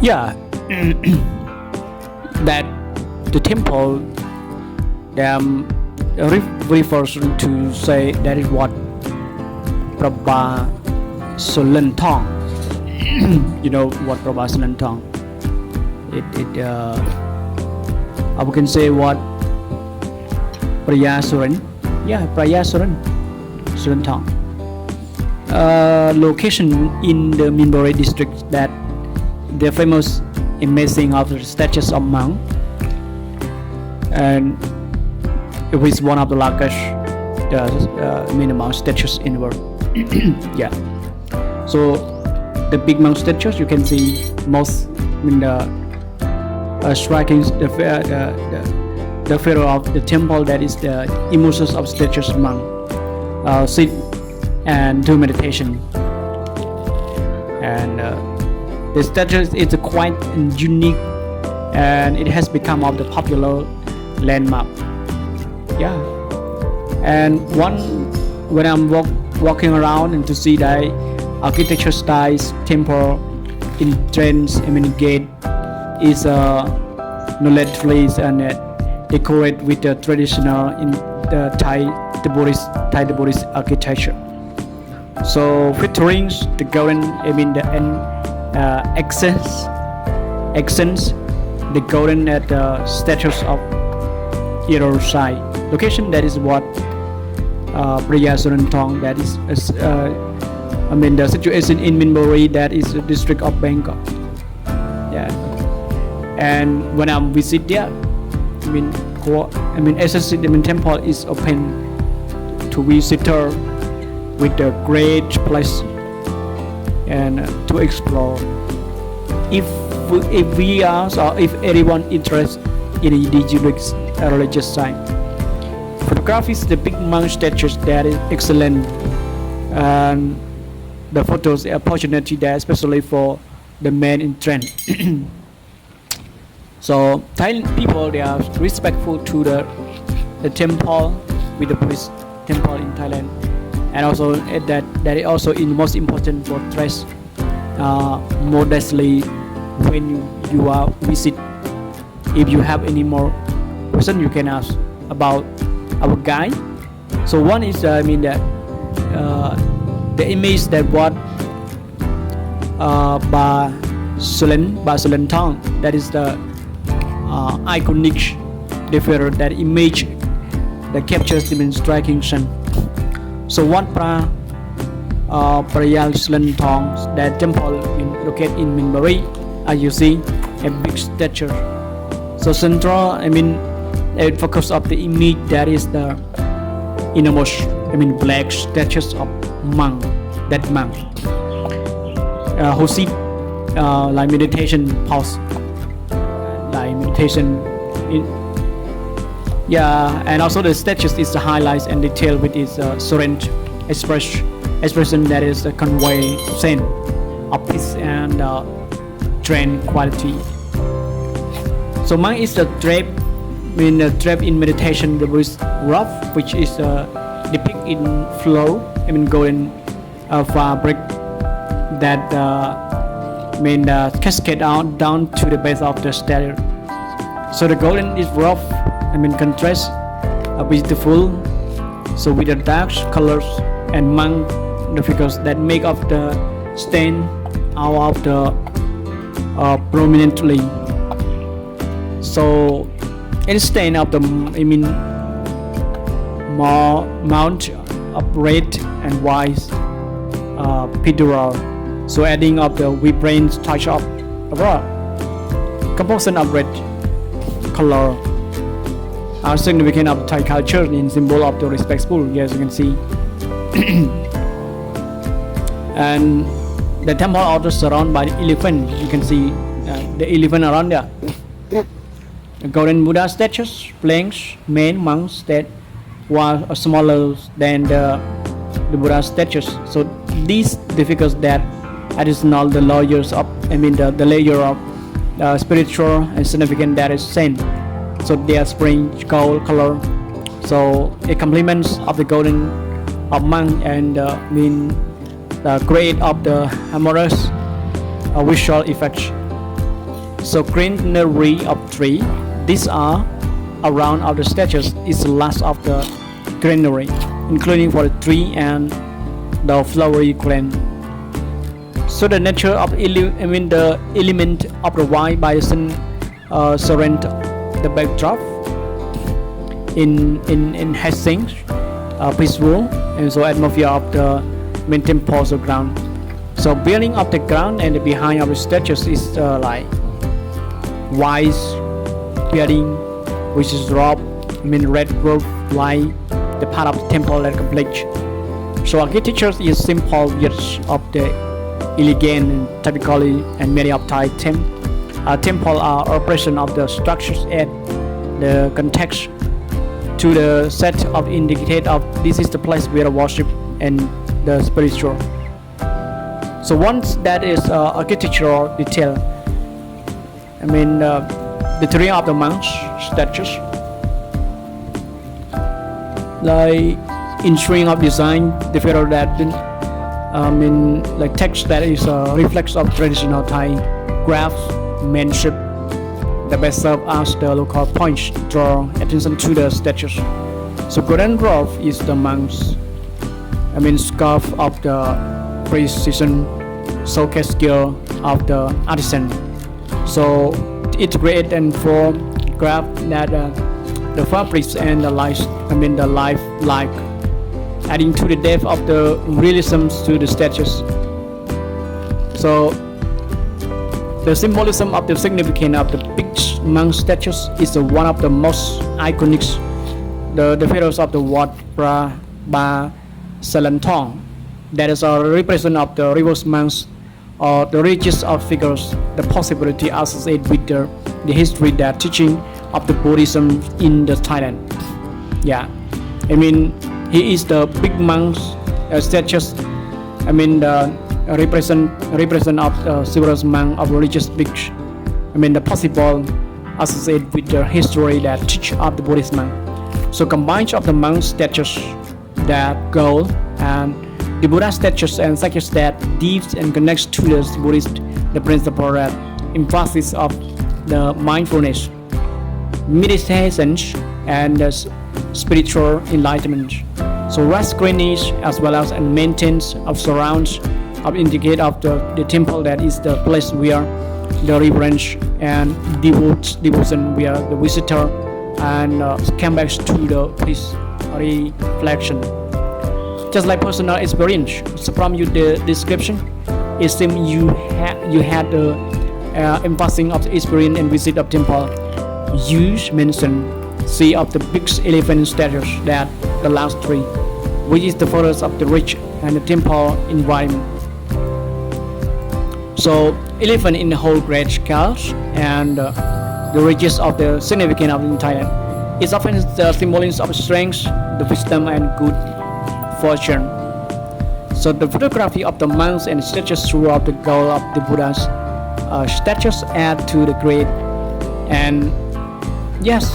Yeah, that the temple them refers to say that is what Prabha Solentong. You know what Prabha Solentong? I can say what Praya Suran. Yeah, Praya Suran. Solentong. Location in the Minbori district that the famous amazing of the statues of monk, and it is one of the largest minimal statues in the world. Yeah, so the big monk statues you can see most in the striking the figure of the temple, that is the emotions of statues monk sit and do meditation, and the statue is quite unique, and it has become of the popular landmark. Yeah, and when I'm walking around and to see the architecture styles temple entrance, I mean gate is knowledgeably and decorated with the traditional in the the Buddhist architecture. So featuring the golden, I mean the accents, the golden at the statues of either side. Location, that is what Priya Surantong, that is I mean the situation in Minbori, that is the district of Bangkok. Yeah, and when I visit there, I mean essentially the temple is open to visitor with a great place and to explore. If we are, or if anyone interested in the unique religious site, photography is the big monk statues, that is excellent, and the photos are opportunity there, especially for the men in trend. So Thai people, they are respectful to the temple with the Buddhist temple in Thailand, and also that is also most important for dress modestly when you are visit. If you have any more question, you can ask about our guide. So one is I mean that the image that what Ba Solentong, that is the iconic figure, that image that captures the striking sun. So what Praya Solentong, that temple located in Minbori, as you see a big statue. So central, I mean it focus of the image, that is the innermost, I mean black statues of monk, that monk who sit like meditation pose, like meditation in. Yeah, and also the statues is the highlights and detail with its serene expression that is the convey sense of peace and tranquility. So monk is the drape, drape in meditation, the Buddhist robe, which is depicted in flow, I mean golden fabric that cascade out down to the base of the statue. So the golden is rough, I mean contrast beautiful, so with the dark colors and monk the figures that make up the stand out of the prominently. So instead of the mount of red and white epidural, so adding up the vibrant touch of composition of red color are significant of Thai culture in symbol of the respectful, as you can see. And the temple also surrounded by the elephant. You can see the elephant around there. The golden Buddha statues, planks, men, monks that were smaller than the Buddha statues. So these figures that additional the layers of, the layer of spiritual and significant that is saint. So they are spring gold color. So it complements of the golden of monk and the create of the harmonious visual effects. So greenery of tree. These are around of the statues is the last of the greenery, including for the tree and the flowery glen. So the nature of the element of the white by the sun surround the backdrop in enhancing peaceful and so atmosphere of the main temples of ground. So building of the ground and behind of the statues is like white building which is red roof like the part of the temple that complete. So architecture is simple yet of the elegant and typically and many of Thai temple are operation of the structures and the context to the set of indicate of this is the place where worship and the spiritual. So once that is architectural detail, the three of the monks statues, like ensuring of design, the figure that like text that is reflects of traditional Thai craftsmanship that best serve as the local points to draw attention to the statues. So golden roof is the monks, scarf of the precision showcase skill of the artisan. So it create and form craft that the fabrics and the life, the life like, adding to the depth of the realism to the statues. So the symbolism of the significance of the big monk statues is one of the most iconic. The figures of the Wat Pra Ba Salantong, that is a represent of the reverse monks or the richest of figures, the possibility associated with the history that teaching of the Buddhism in the Thailand. Yeah, he is the big monk statues. The represent of the several monk of religious big. The possible associated with the history that teach of the Buddhist monk. So combined of the monk statues that go and the Buddha statues and such that deeps and connects to the Buddhist the principle that emphasis of the mindfulness, meditation, and the spiritual enlightenment. So rest greenish as well as maintenance of surrounds of indicate of the temple that is the place where the reverence and devotion where the visitor and come back to the peace reflection. Just like personal experience. So from the description, it seems you had the emphasis of the experience and visit of temple. You mentioned see of the big elephant statues that the last three, which is the photos of the rich and the temple environment. So elephant in the whole great scales and the riches of the significance of in Thailand. It's often the symbolism of strength, the wisdom and good fortune. So the photography of the monks and statues throughout the goal of the Buddha's statues add to the great. And yes,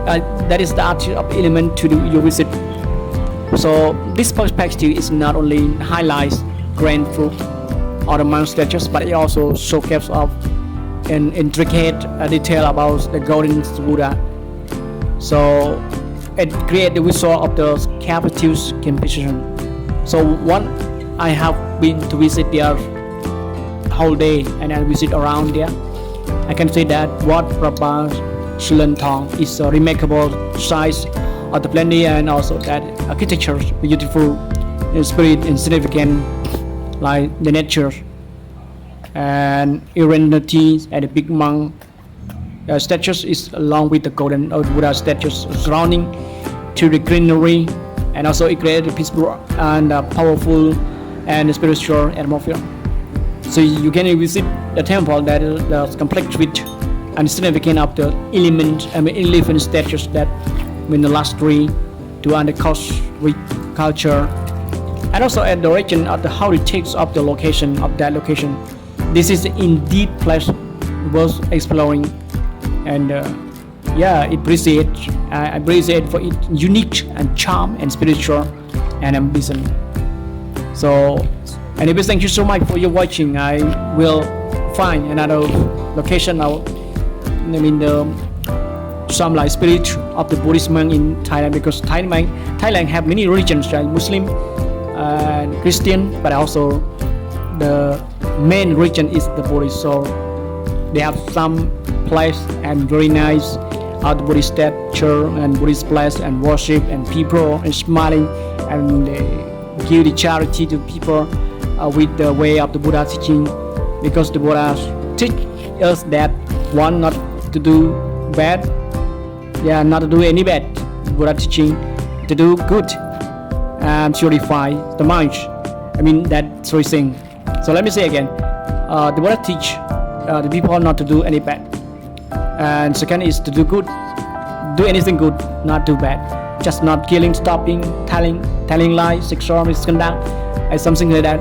that is the art of element to your visit. So this perspective is not only highlights grand truth or the monk statues, but it also showcases of an intricate detail about the golden Buddha. So it creates the visual of the captive composition. So one, I have been to visit there whole day and I visit around there. I can say that Wat Prabha Shilantong is a remarkable size of the plenty and also that architecture beautiful in spirit and significant like the nature and serenity and the big monk statues is along with the golden Buddha statues surrounding to the greenery, and also it created a peaceful and powerful and spiritual atmosphere. So you can visit the temple that is complete with and significant of the elephant statues that in the last three to with culture, and also at the region of the how it takes up the location of that location. This is indeed place worth exploring, and I appreciate for its unique and charm and spiritual and ambition. So anyway, thank you so much for your watching. I will find another location now I mean the some like spirit of the Buddhist monk in Thailand, because Thailand have many religions like Muslim and Christian, but also the main religion is the Buddhist. So they have some place and very nice the Buddhist stature and Buddhist place and worship and people and smiling, and they give the charity to people with the way of the Buddha teaching, because the Buddha teach us that one not to do bad, yeah, not to do any bad. Buddha teaching to do good and purify the mind. I mean that three things. So let me say again, the Buddha teach the people not to do any bad, and second is to do good, do anything good, not do bad, just not killing, stopping, telling lies, sexual misconduct, and something like that.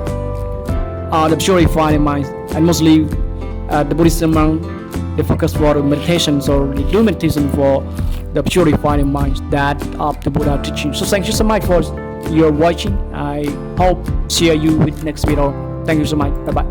The purify the mind, and mostly the Buddhist monk, they focus for meditation, so they do meditation for the purifying mind that of the Buddha teaching. So thank you so much for your watching. I hope see you with next video. Thank you so much. Bye bye.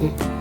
Ừ.